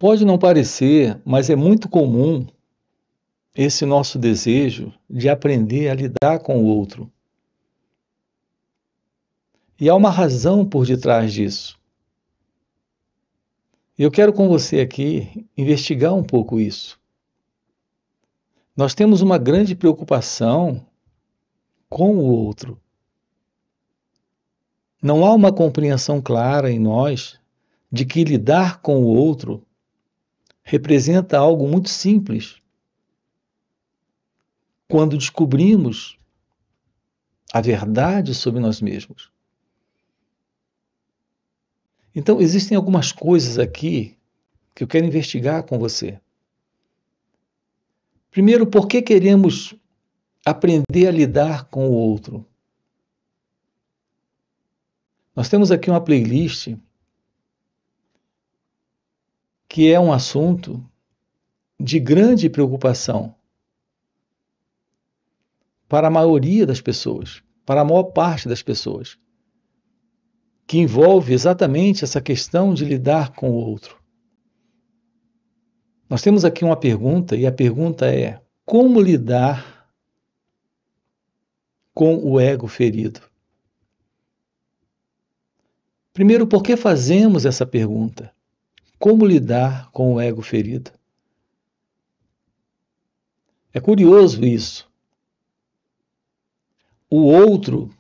Pode não parecer, mas é muito comum esse nosso desejo de aprender a lidar com o outro. E há uma razão por detrás disso. Eu quero com você aqui investigar um pouco isso. Nós temos uma grande preocupação com o outro. Não há uma compreensão clara em nós de que lidar com o outro representa algo muito simples. Quando descobrimos a verdade sobre nós mesmos. Então, existem algumas coisas aqui que eu quero investigar com você. Primeiro, por que queremos aprender a lidar com o outro? Nós temos aqui uma playlist que é um assunto de grande preocupação para a maioria das pessoas, para a maior parte das pessoas, que envolve exatamente essa questão de lidar com o outro. Nós temos aqui uma pergunta, e a pergunta é: como lidar com o ego ferido? Primeiro, por que fazemos essa pergunta? Como lidar com o ego ferido? É curioso isso. O outro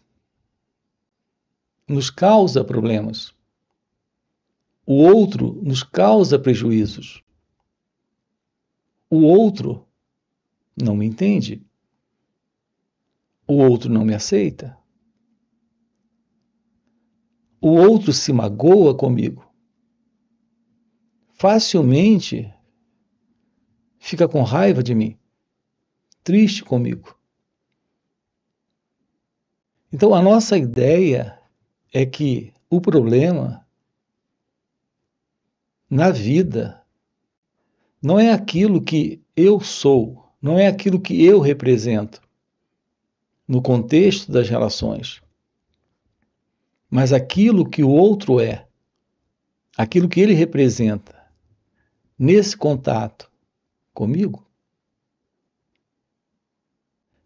nos causa problemas. O outro nos causa prejuízos. O outro não me entende. O outro não me aceita. O outro se magoa comigo. Facilmente fica com raiva de mim, triste comigo. Então, a nossa ideia é que o problema na vida não é aquilo que eu sou, não é aquilo que eu represento no contexto das relações, mas aquilo que o outro é, aquilo que ele representa nesse contato comigo.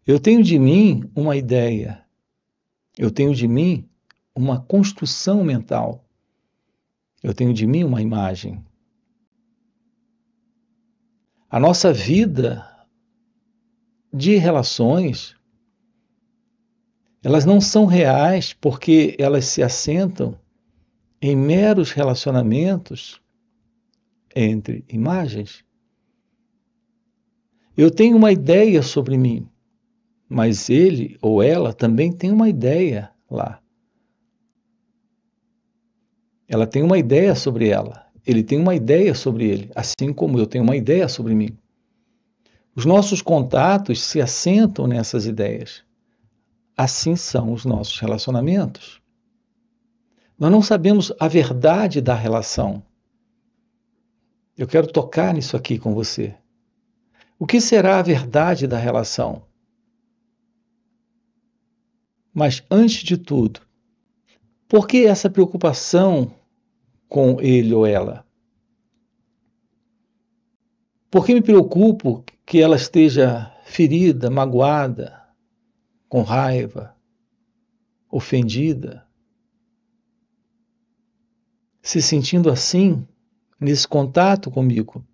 Eu tenho de mim uma ideia, eu tenho de mim uma construção mental, eu tenho de mim uma imagem. A nossa vida de relações, elas não são reais porque elas se assentam em meros relacionamentos entre imagens. Eu tenho uma ideia sobre mim, mas ele ou ela também tem uma ideia lá. Ela tem uma ideia sobre ela, ele tem uma ideia sobre ele, assim como eu tenho uma ideia sobre mim. Os nossos contatos se assentam nessas ideias. Assim são os nossos relacionamentos. Nós não sabemos a verdade da relação. Eu quero tocar nisso aqui com você. O que será a verdade da relação? Mas, antes de tudo, por que essa preocupação com ele ou ela? Por que me preocupo que ela esteja ferida, magoada, com raiva, ofendida, se sentindo assim nesse contato comigo?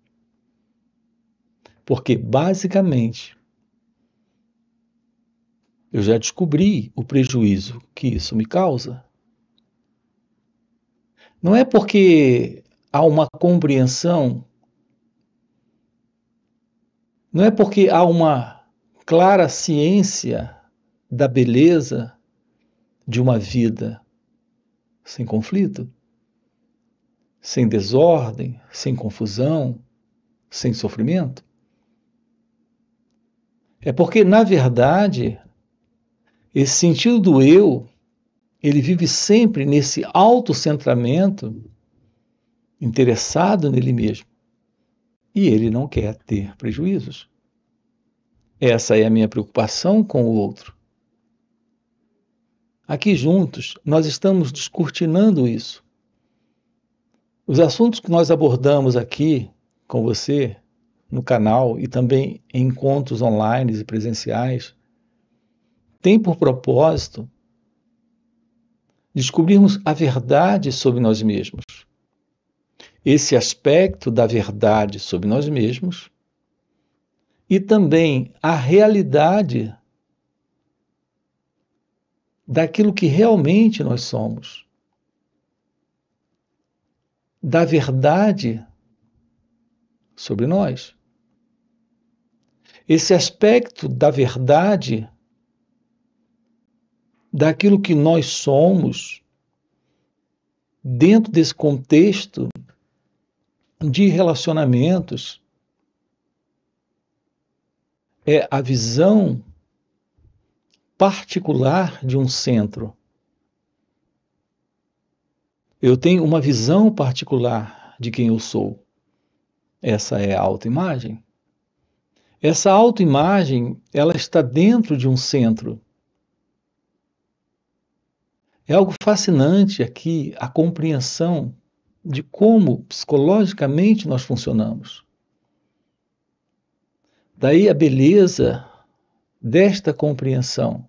Porque, basicamente, eu já descobri o prejuízo que isso me causa. Não é porque há uma compreensão, não é porque há uma clara ciência da beleza de uma vida sem conflito, sem desordem, sem confusão, sem sofrimento. É porque, na verdade, esse sentido do eu, ele vive sempre nesse autocentramento, interessado nele mesmo. E ele não quer ter prejuízos. Essa é a minha preocupação com o outro. Aqui juntos, nós estamos descortinando isso. Os assuntos que nós abordamos aqui com você no canal e também em encontros online e presenciais, tem por propósito descobrirmos a verdade sobre nós mesmos. Esse aspecto da verdade sobre nós mesmos e também a realidade daquilo que realmente nós somos, da verdade sobre nós. Esse aspecto da verdade, daquilo que nós somos, dentro desse contexto de relacionamentos, é a visão particular de um centro. Eu tenho uma visão particular de quem eu sou. Essa é a autoimagem. Essa autoimagem, ela está dentro de um centro. É algo fascinante aqui a compreensão de como psicologicamente nós funcionamos. Daí a beleza desta compreensão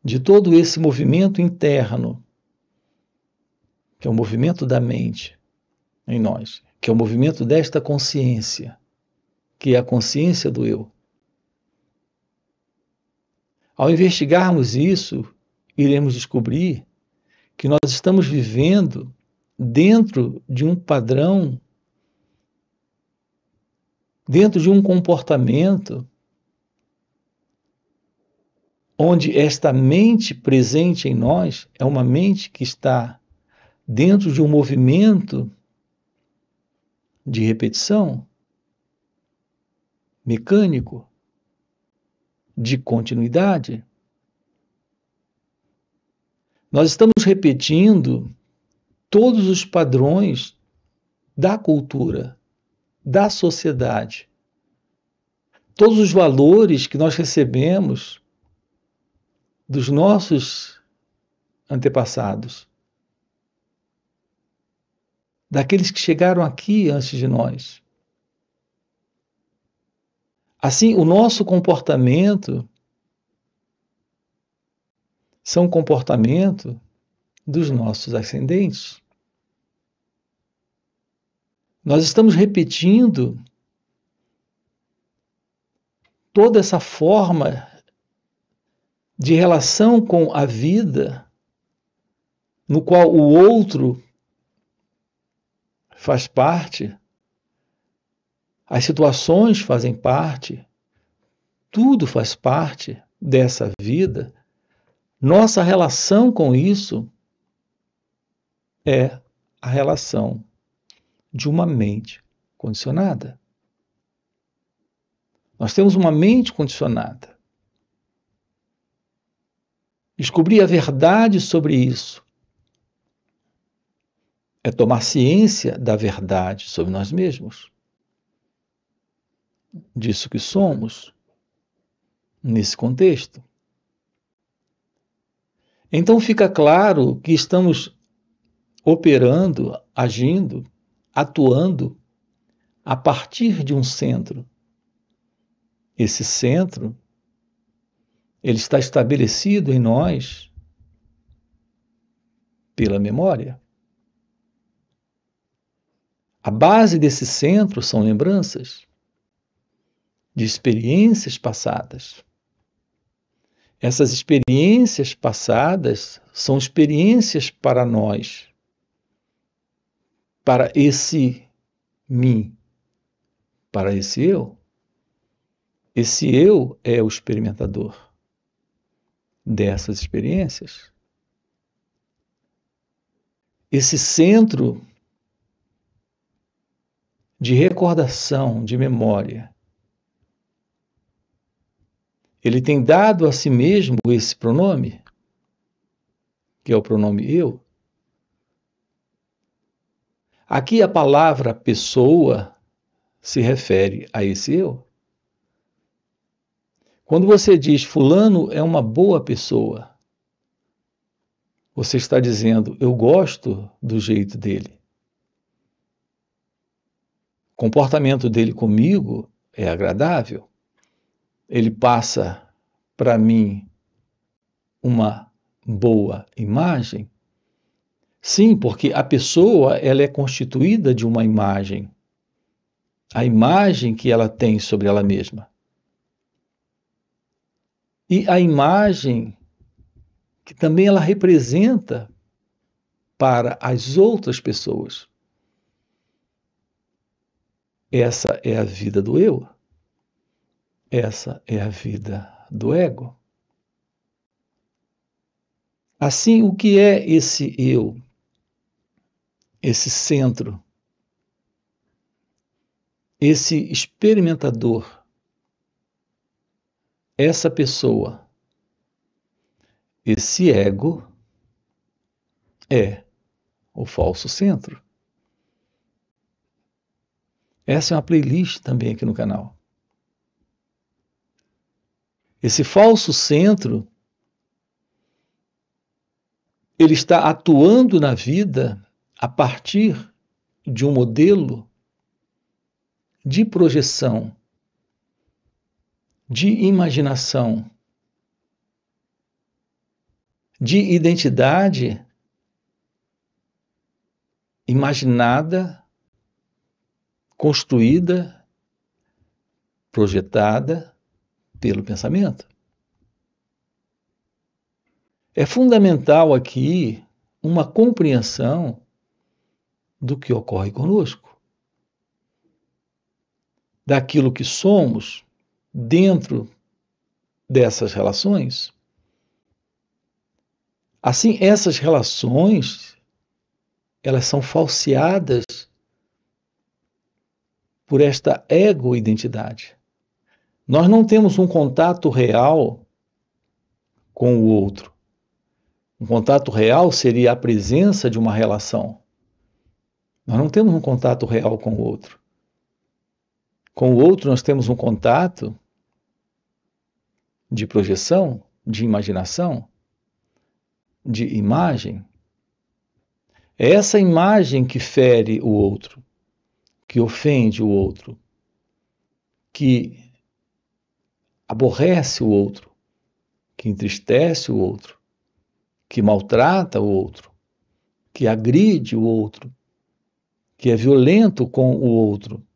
de todo esse movimento interno, que é o movimento da mente em nós, que é o movimento desta consciência, que é a consciência do eu. Ao investigarmos isso, iremos descobrir que nós estamos vivendo dentro de um padrão, dentro de um comportamento onde esta mente presente em nós é uma mente que está dentro de um movimento de repetição mecânico, de continuidade. Nós estamos repetindo todos os padrões da cultura, da sociedade, todos os valores que nós recebemos dos nossos antepassados, daqueles que chegaram aqui antes de nós. Assim, o nosso comportamento são comportamento dos nossos ascendentes. Nós estamos repetindo toda essa forma de relação com a vida, no qual o outro faz parte, as situações fazem parte, tudo faz parte dessa vida. Nossa relação com isso é a relação de uma mente condicionada. Nós temos uma mente condicionada. Descobrir a verdade sobre isso é tomar ciência da verdade sobre nós mesmos, disso que somos, nesse contexto. Então fica claro que estamos operando, agindo, atuando a partir de um centro. Esse centro, ele está estabelecido em nós pela memória. A base desse centro são lembranças de experiências passadas. Essas experiências passadas são experiências para nós, para esse mim, para esse eu. Esse eu é o experimentador dessas experiências. Esse centro de recordação, de memória, ele tem dado a si mesmo esse pronome, que é o pronome eu. Aqui a palavra pessoa se refere a esse eu. Quando você diz fulano é uma boa pessoa, você está dizendo eu gosto do jeito dele. comportamento dele comigo é agradável, ele passa para mim uma boa imagem. Sim, porque a pessoa ela é constituída de uma imagem, a imagem que ela tem sobre ela mesma. E a imagem que também ela representa para as outras pessoas. Essa é a vida do eu. Essa é a vida do ego. Assim, o que é esse eu? Esse centro? Esse experimentador? Essa pessoa? Esse ego é o falso centro. Essa é uma playlist também aqui no canal. Esse falso centro, ele está atuando na vida a partir de um modelo de projeção, de imaginação, de identidade imaginada, construída, projetada pelo pensamento. É fundamental aqui uma compreensão do que ocorre conosco, daquilo que somos dentro dessas relações. Assim, essas relações, elas são falseadas por esta ego-identidade. Nós não temos um contato real com o outro. Um contato real seria a presença de uma relação. Nós não temos um contato real com o outro. Com o outro, nós temos um contato de projeção, de imaginação, de imagem. É essa imagem que fere o outro, que ofende o outro, que aborrece o outro, que entristece o outro, que maltrata o outro, que agride o outro, que é violento com o outro.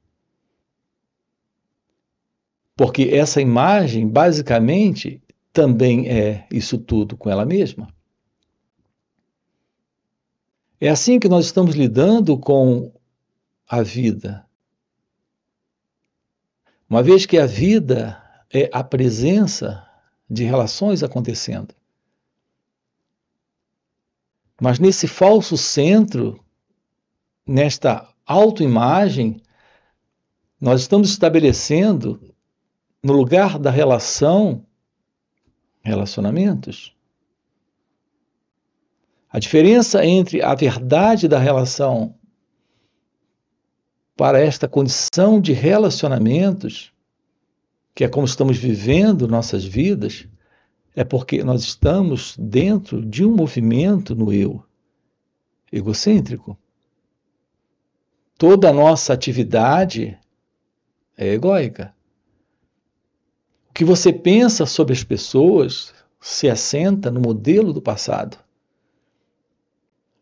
Porque essa imagem, basicamente, também é isso tudo com ela mesma. É assim que nós estamos lidando com a vida. Uma vez que a vida é a presença de relações acontecendo. Mas nesse falso centro, nesta autoimagem, nós estamos estabelecendo, no lugar da relação, relacionamentos. A diferença entre a verdade da relação para esta condição de relacionamentos, que é como estamos vivendo nossas vidas, é porque nós estamos dentro de um movimento no eu, egocêntrico. Toda a nossa atividade é egóica. O que você pensa sobre as pessoas se assenta no modelo do passado,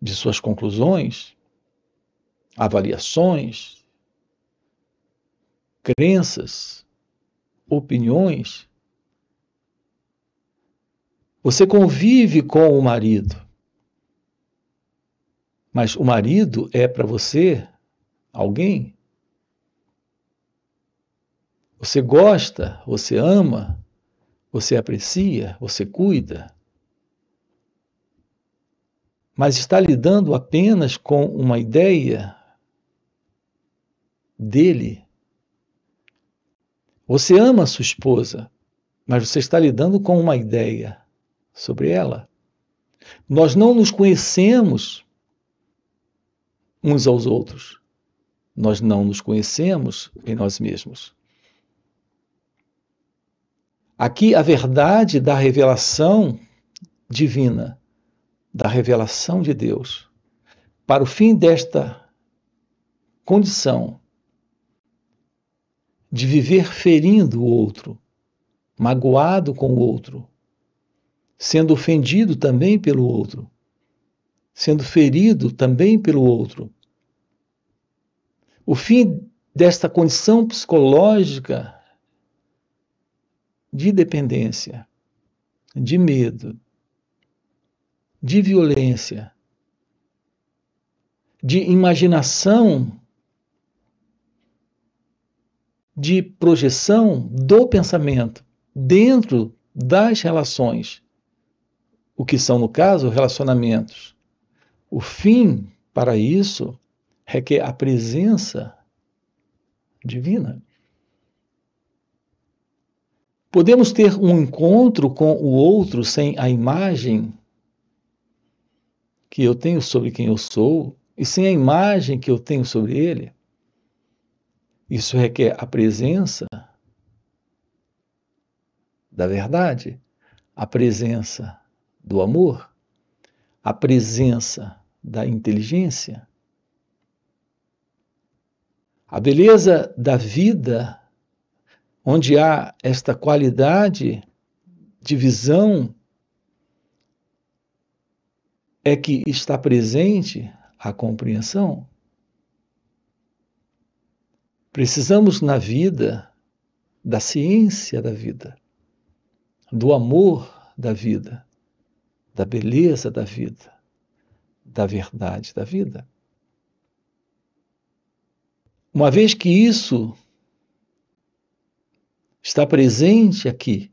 de suas conclusões, avaliações, crenças, opiniões. Você convive com o marido, mas o marido é para você alguém? Você gosta, você ama, você aprecia, você cuida, mas está lidando apenas com uma ideia dele. Você ama a sua esposa, mas você está lidando com uma ideia sobre ela. Nós não nos conhecemos uns aos outros. Nós não nos conhecemos em nós mesmos. Aqui a verdade da revelação divina, da revelação de Deus, para o fim desta condição de viver ferindo o outro, magoado com o outro, sendo ofendido também pelo outro, sendo ferido também pelo outro. O fim desta condição psicológica de dependência, de medo, de violência, de imaginação, de projeção do pensamento dentro das relações, o que são, no caso, relacionamentos. O fim para isso requer a presença divina. Podemos ter um encontro com o outro sem a imagem que eu tenho sobre quem eu sou e sem a imagem que eu tenho sobre ele? Isso requer a presença da verdade, a presença do amor, a presença da inteligência. A beleza da vida, onde há esta qualidade de visão, é que está presente a compreensão. Precisamos na vida da ciência da vida, do amor da vida, da beleza da vida, da verdade da vida. Uma vez que isso está presente aqui,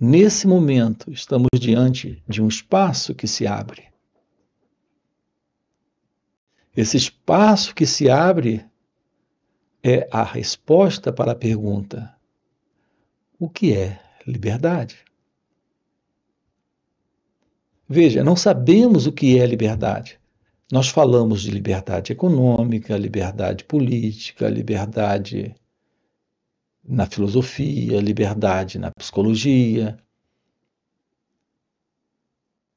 nesse momento, estamos diante de um espaço que se abre. Esse espaço que se abre é a resposta para a pergunta: o que é liberdade? Veja, não sabemos o que é liberdade. Nós falamos de liberdade econômica, liberdade política, liberdade na filosofia, liberdade na psicologia,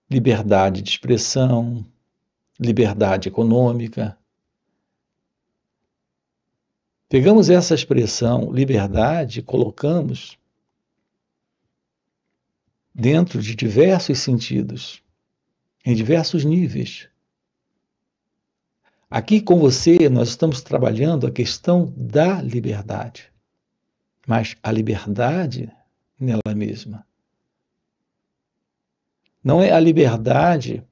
liberdade de expressão, liberdade econômica. Pegamos essa expressão, liberdade, e colocamos dentro de diversos sentidos, em diversos níveis. Aqui com você, nós estamos trabalhando a questão da liberdade, mas a liberdade nela mesma. Não é a liberdade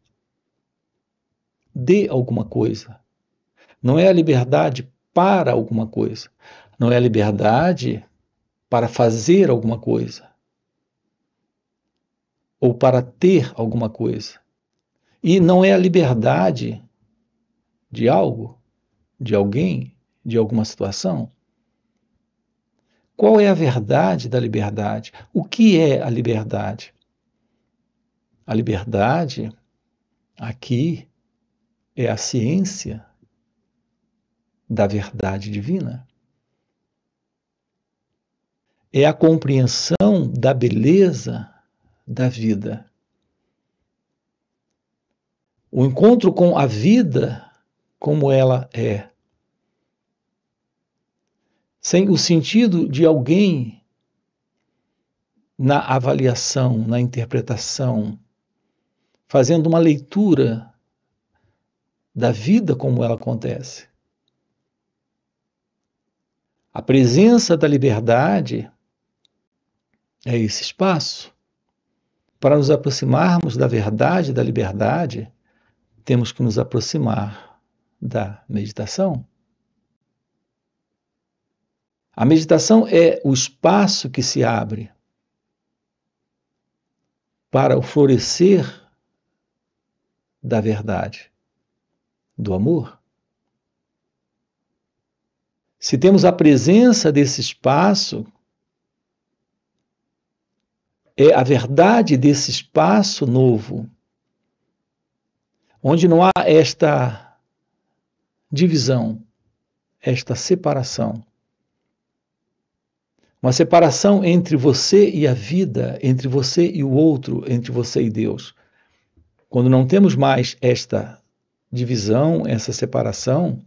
de alguma coisa, não é a liberdade para alguma coisa, não é a liberdade para fazer alguma coisa, ou para ter alguma coisa. E não é a liberdade de algo, de alguém, de alguma situação. Qual é a verdade da liberdade? O que é a liberdade? A liberdade, aqui, é a ciência da verdade divina. É a compreensão da beleza da vida. O encontro com a vida como ela é. Sem o sentido de alguém na avaliação, na interpretação, fazendo uma leitura da vida como ela acontece. A presença da liberdade é esse espaço. Para nos aproximarmos da verdade da liberdade, temos que nos aproximar da meditação. A meditação é o espaço que se abre para o florescer da verdade, do amor. Se temos a presença desse espaço, é a verdade desse espaço novo, onde não há esta divisão, esta separação. Uma separação entre você e a vida, entre você e o outro, entre você e Deus. Quando não temos mais esta divisão, essa separação,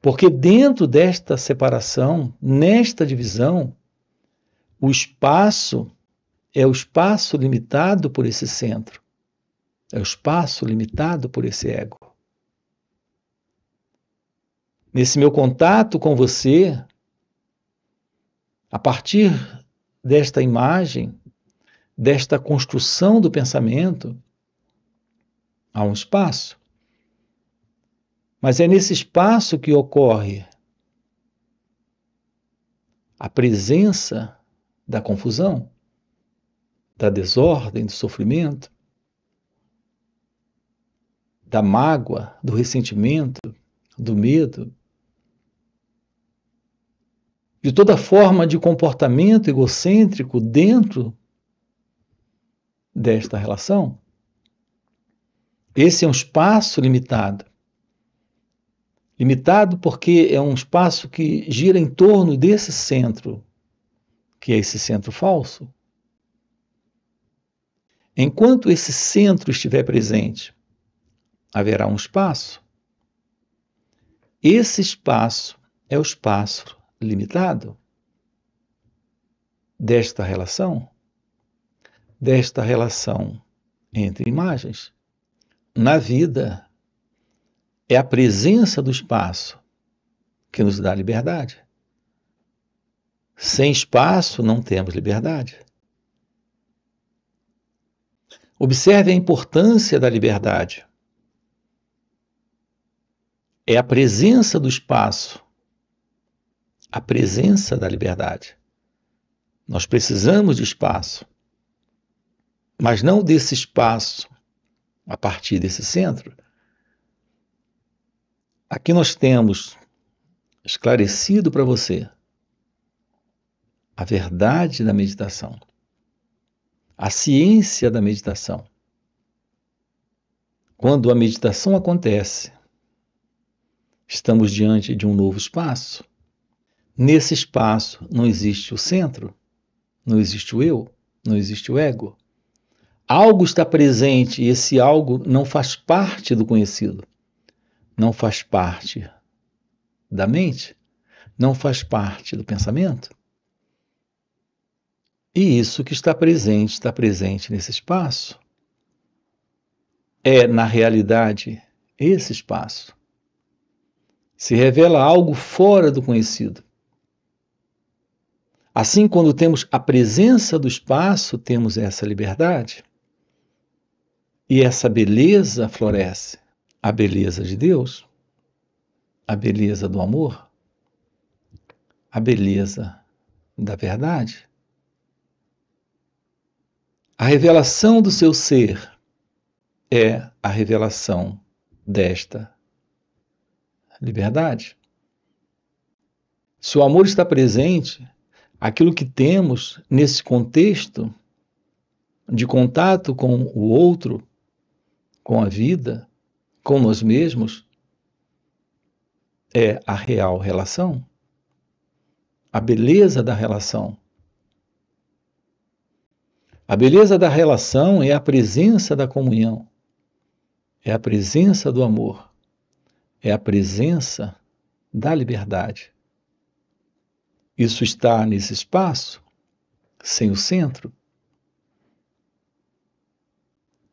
Porque dentro desta separação, nesta divisão, o espaço é o espaço limitado por esse centro. É o espaço limitado por esse ego. Nesse meu contato com você, a partir desta imagem, desta construção do pensamento, há um espaço. Mas é nesse espaço que ocorre a presença da confusão, da desordem, do sofrimento, da mágoa, do ressentimento, do medo, de toda forma de comportamento egocêntrico dentro desta relação. Esse é um espaço limitado. Limitado porque é um espaço que gira em torno desse centro, que é esse centro falso. Enquanto esse centro estiver presente, haverá um espaço. Esse espaço é o espaço limitado desta relação entre imagens. Na vida, é a presença do espaço que nos dá liberdade. Sem espaço, não temos liberdade. Observe a importância da liberdade. É a presença do espaço, a presença da liberdade. Nós precisamos de espaço, mas não desse espaço a partir desse centro. Aqui nós temos esclarecido para você a verdade da meditação, a ciência da meditação. Quando a meditação acontece, estamos diante de um novo espaço. Nesse espaço não existe o centro, não existe o eu, não existe o ego. Algo está presente e esse algo não faz parte do conhecido, não faz parte da mente, não faz parte do pensamento. E isso que está presente nesse espaço. É, na realidade, esse espaço. Se revela algo fora do conhecido. Assim, quando temos a presença do espaço, temos essa liberdade. E essa beleza floresce. A beleza de Deus, a beleza do amor, a beleza da verdade. A revelação do seu ser é a revelação desta liberdade. Se o amor está presente, aquilo que temos nesse contexto de contato com o outro, com a vida, com nós mesmos, é a real relação, a beleza da relação. A beleza da relação é a presença da comunhão, é a presença do amor, é a presença da liberdade. Isso está nesse espaço, sem o centro.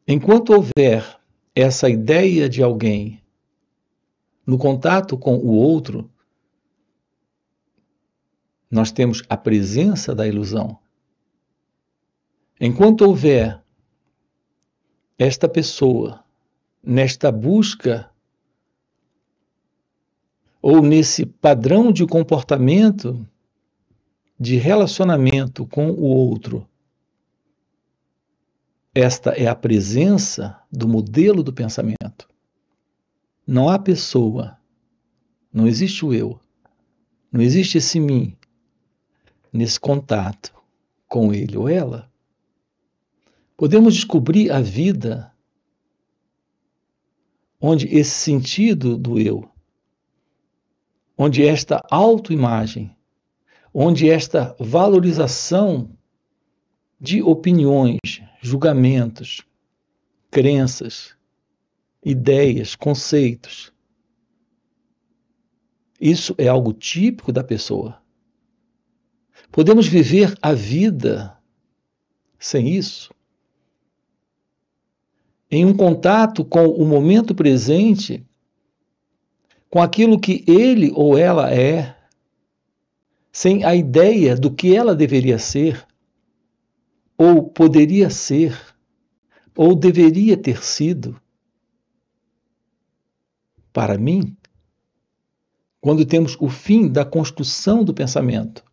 Enquanto houver essa ideia de alguém no contato com o outro, nós temos a presença da ilusão. Enquanto houver esta pessoa nesta busca ou nesse padrão de comportamento, de relacionamento com o outro, esta é a presença do modelo do pensamento. Não há pessoa, não existe o eu, não existe esse mim nesse contato com ele ou ela. Podemos descobrir a vida onde esse sentido do eu, onde esta autoimagem, onde esta valorização de opiniões, julgamentos, crenças, ideias, conceitos, Isso é algo típico da pessoa. Podemos viver a vida sem isso? Em um contato com o momento presente, com aquilo que ele ou ela é, sem a ideia do que ela deveria ser, ou poderia ser, ou deveria ter sido. Para mim, quando temos o fim da construção do pensamento,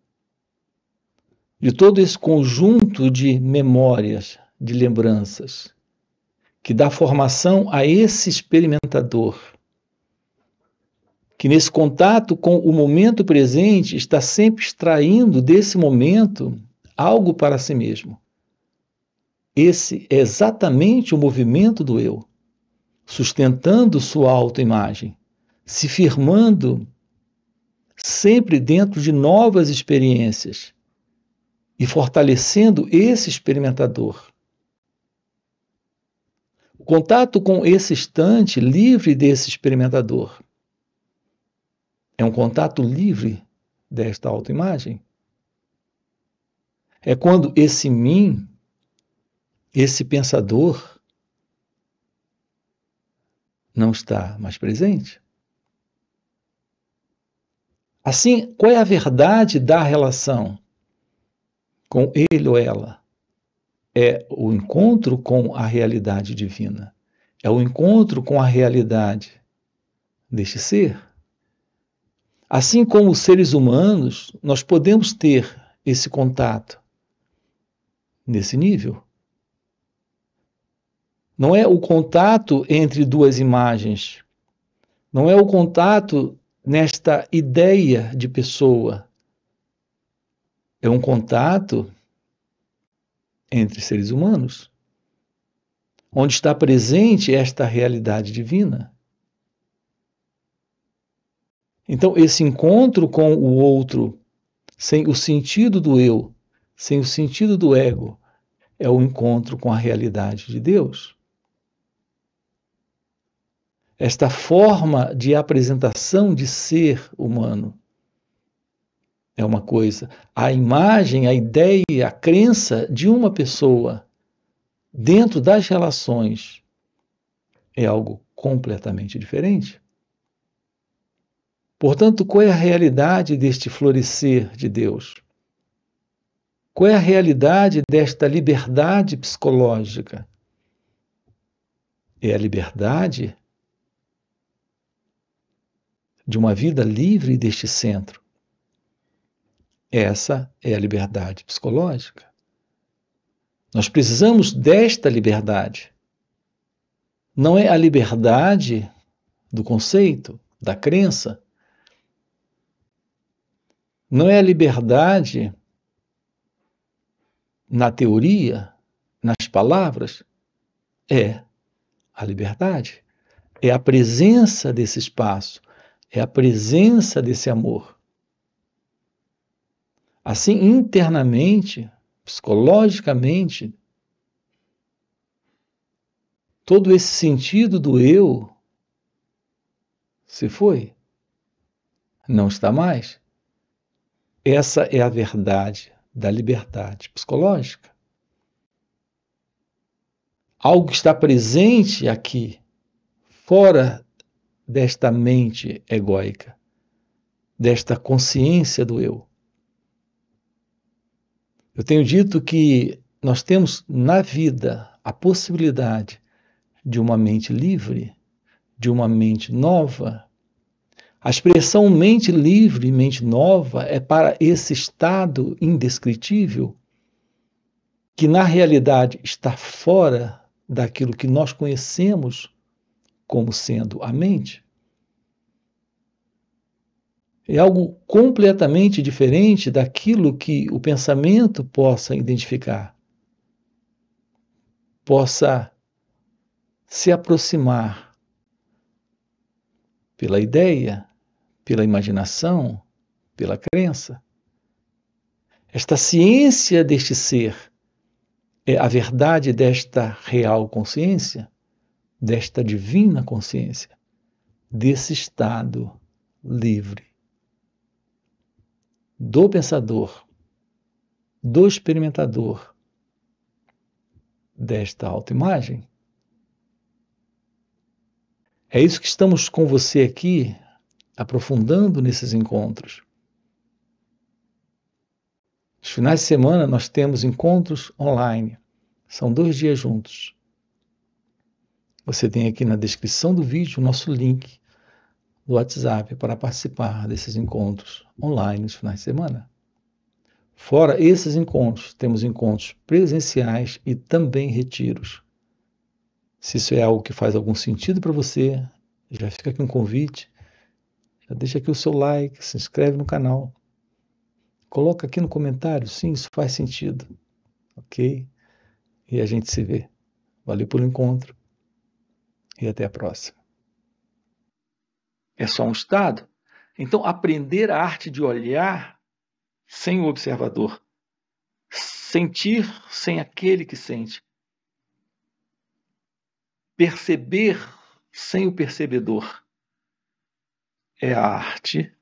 de todo esse conjunto de memórias, de lembranças, que dá formação a esse experimentador, que nesse contato com o momento presente está sempre extraindo desse momento algo para si mesmo. Esse é exatamente o movimento do eu, sustentando sua autoimagem, se firmando sempre dentro de novas experiências e fortalecendo esse experimentador. O contato com esse instante livre desse experimentador é um contato livre desta autoimagem. É quando esse mim, esse pensador, não está mais presente. Assim, qual é a verdade da relação com ele ou ela? É o encontro com a realidade divina. É o encontro com a realidade deste ser. Assim como os seres humanos, nós podemos ter esse contato nesse nível. Não é o contato entre duas imagens, não é o contato nesta ideia de pessoa. É um contato entre seres humanos, onde está presente esta realidade divina. Então, esse encontro com o outro, sem o sentido do eu, sem o sentido do ego, é o encontro com a realidade de Deus. Esta forma de apresentação de ser humano é uma coisa. A imagem, a ideia, a crença de uma pessoa dentro das relações é algo completamente diferente. Portanto, qual é a realidade deste florescer de Deus? Qual é a realidade desta liberdade psicológica? É a liberdade de uma vida livre deste centro. Essa é a liberdade psicológica. Nós precisamos desta liberdade. Não é a liberdade do conceito, da crença. Não é a liberdade na teoria, nas palavras. É a liberdade. É a presença desse espaço. É a presença desse amor. Assim, internamente, psicologicamente, todo esse sentido do eu se foi. Não está mais. Essa é a verdade da liberdade psicológica. Algo que está presente aqui, fora desta mente egóica, desta consciência do eu. Eu tenho dito que nós temos na vida a possibilidade de uma mente livre, de uma mente nova. A expressão mente livre, mente nova, é para esse estado indescritível que na realidade está fora daquilo que nós conhecemos como sendo a mente. É algo completamente diferente daquilo que o pensamento possa identificar, possa se aproximar pela ideia, pela imaginação, pela crença. Esta ciência deste ser é a verdade desta real consciência, desta divina consciência, desse estado livre do pensador, do experimentador desta autoimagem. É isso que estamos com você aqui, aprofundando nesses encontros. Nos finais de semana nós temos encontros online. São 2 dias juntos. Você tem aqui na descrição do vídeo o nosso link do WhatsApp para participar desses encontros online nos finais de semana. Fora esses encontros, temos encontros presenciais e também retiros. Se isso é algo que faz algum sentido para você, já fica aqui um convite, já deixa aqui o seu like, se inscreve no canal. Coloca aqui no comentário, sim, isso faz sentido, ok? E a gente se vê. Valeu pelo encontro e até a próxima. É só um estado? Então, aprender a arte de olhar sem o observador, sentir sem aquele que sente, perceber sem o percebedor, é a arte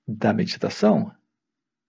da meditação.